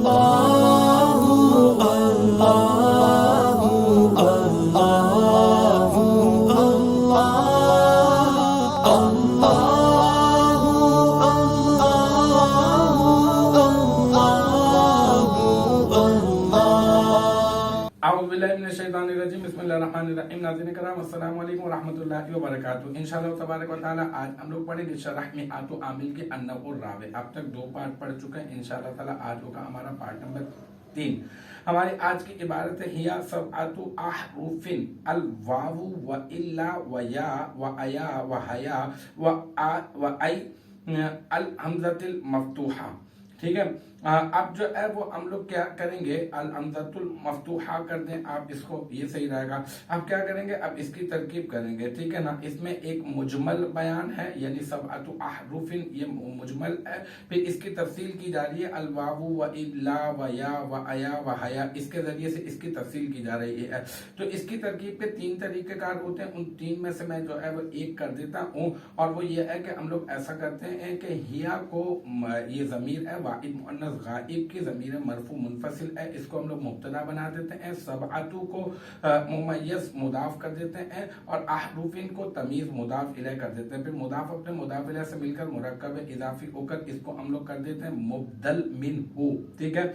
اعوذ باللہ من الشیطان الرجیم بسم اللہ الرحمن الرحیم. ناظرین کرام السلام علیکم ورحمۃ اللہ وبرکاتہ. انشاءاللہ تبارک و تعالی آج ہم لوگ پڑھیں گے شرح میعات عامل کے النوع الرابع. اب تک 2 پارٹ پڑھ چکے ہیں. انشاءاللہ تعالی آج ہوگا ہمارا پارٹ نمبر 3. ہماری آج کی عبارت ہے ہیا سبعۃ احرف الواو و الا و یا و ایا و حیا و ای الحمزۃ المفتوحہ. ٹھیک ہے. اب جو ہے وہ ہم لوگ کیا کریں گے, الحمزۃ المفتوحہ کر دیں آپ اس کو, یہ صحیح رہے گا. اب کیا کریں گے, اب اس کی ترکیب کریں گے. ٹھیک ہے نا. اس میں ایک مجمل بیان ہے, یعنی سبعۃ احرف یہ مجمل ہے. پھر اس کی تفصیل کی جا رہی ہے, الواو و الا و یا و ایا و حیا, اس کے ذریعے سے اس کی تفصیل کی جا رہی ہے. تو اس کی ترکیب کے 3 طریقہ کار ہوتے ہیں. ان 3 میں سے میں جو ہے وہ ایک کر دیتا ہوں, اور وہ یہ ہے کہ ہم لوگ ایسا کرتے ہیں کہ ہیا کو, یہ ضمیر ہے واحد مؤنث غائب کی ضمیر مرفوع منفصل ہے, اس کو ہم لوگ مبتدا بنا دیتے ہیں. سبعۃ کو ممیز مضاف کر دیتے ہیں, اور احرفین کو تمیز مضاف الیہ کر دیتے ہیں. پھر مضاف اپنے مضاف الیہ سے مل کر مرکب اضافی ہو کر اس کو ہم لوگ کر دیتے ہیں مبدل منہ. ٹھیک ہے.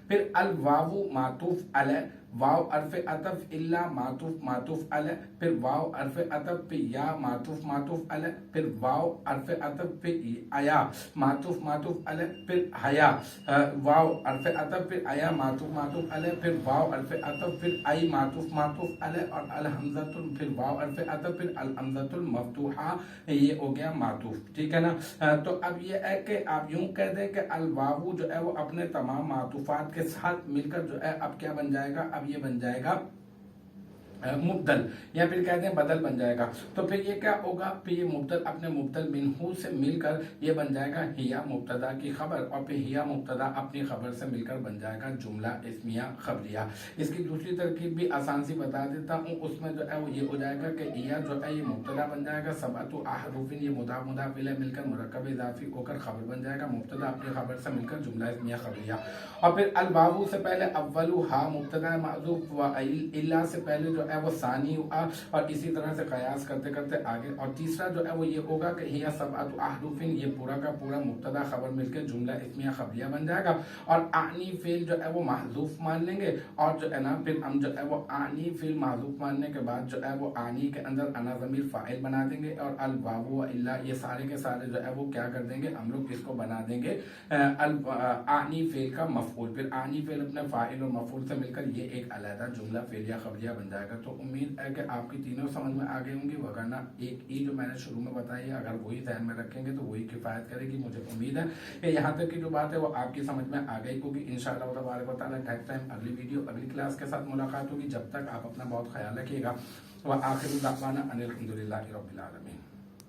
پھر الواو معطوف علیہ, واو حرف عطف الا معطوف علیہ, پھر واو حرف عطف پہ یا معطوف علیہ, پھر واو حرف عطف پہ ایا معطوف علیہ, پھر حیا واو حرف عطف پھر ایا معطوف علیہ, پھر واو حرف عطف پھر ای معطوف علیہ, اور الحمزۃ پھر واو حرف عطف پھر الحمزۃ المفتوحہ, یہ ہو گیا معطوف. ٹھیک ہے نا. تو اب یہ ہے کہ آپ یوں کہہ دیں کہ الواو جو ہے وہ اپنے تمام معطوفات کے ساتھ مل کر جو ہے اب کیا بن جائے گا, اب یہ بن جائے گا مبدل, یا پھر کہتے ہیں بدل بن جائے گا. تو پھر یہ کیا ہوگا, پھر یہ مبدل اپنے مبدل منہ سے مل کر یہ بن جائے گا ہیا مبتدا کی خبر, اور پھر ہیا مبتدا اپنی خبر سے مل کر بن جائے گا جملہ اسمیہ خبریہ. اس کی دوسری ترکیب بھی آسان سی بتا دیتا ہوں. اس میں جو ہے وہ یہ ہو جائے گا کہ ہیا جو ہے یہ مبتدا بن جائے گا, سبعۃ احرف یہ مضاف الیہ مل کر مرکب اضافی ہو کر خبر بن جائے گا, مبتدا اپنی خبر سے مل کر جملہ اسمیہ خبریہ. اور پھر الواو سے پہلے اولو ہا مبتدا محذوف, و الا سے پہلے جو ہے وہ ثانی ہوا, اور اسی طرح سے قیاس کرتے کرتے آگے. اور تیسرا جو ہے وہ یہ ہوگا کہ ہیا سبعۃ احرف, یہ پورا کا پورا مبتدا خبر مل کے جملہ اسمیہ خبریہ بن جائے گا. اور اعنی فعل جو ہے وہ محذوف مان لیں گے, اور جو ہے نا پھر ہم جو ہے وہ اعنی فعل محذوف ماننے کے بعد جو ہے وہ اعنی کے اندر انا ضمیر فاعل بنا دیں گے, اور الواو و الا یہ سارے کے سارے جو ہے وہ کیا کر دیں گے, ہم لوگ اس کو بنا دیں گے اعنی فعل کا مفعول. پھر اعنی فعل اپنے فاعل اور مفعول سے مل کر یہ ایک علیحدہ جملہ فعلیہ خبریہ بن جائے گا. تو امید ہے کہ آپ کی تینوں سمجھ میں آ گئی ہوں گی, وگرنہ ایک ہی جو میں نے شروع میں بتائی ہے اگر وہی ذہن میں رکھیں گے تو وہی کفایت کرے گی. مجھے امید ہے کہ یہاں تک کی جو بات ہے وہ آپ کی سمجھ میں آ گئی ہوگی. انشاءاللہ تبارک و تعالی نیکسٹ ٹائم اگلی ویڈیو اگلی کلاس کے ساتھ ملاقات ہوگی. جب تک آپ اپنا بہت خیال رکھیے گا. وآخر دعوانا ان الحمد للہ رب العالمین.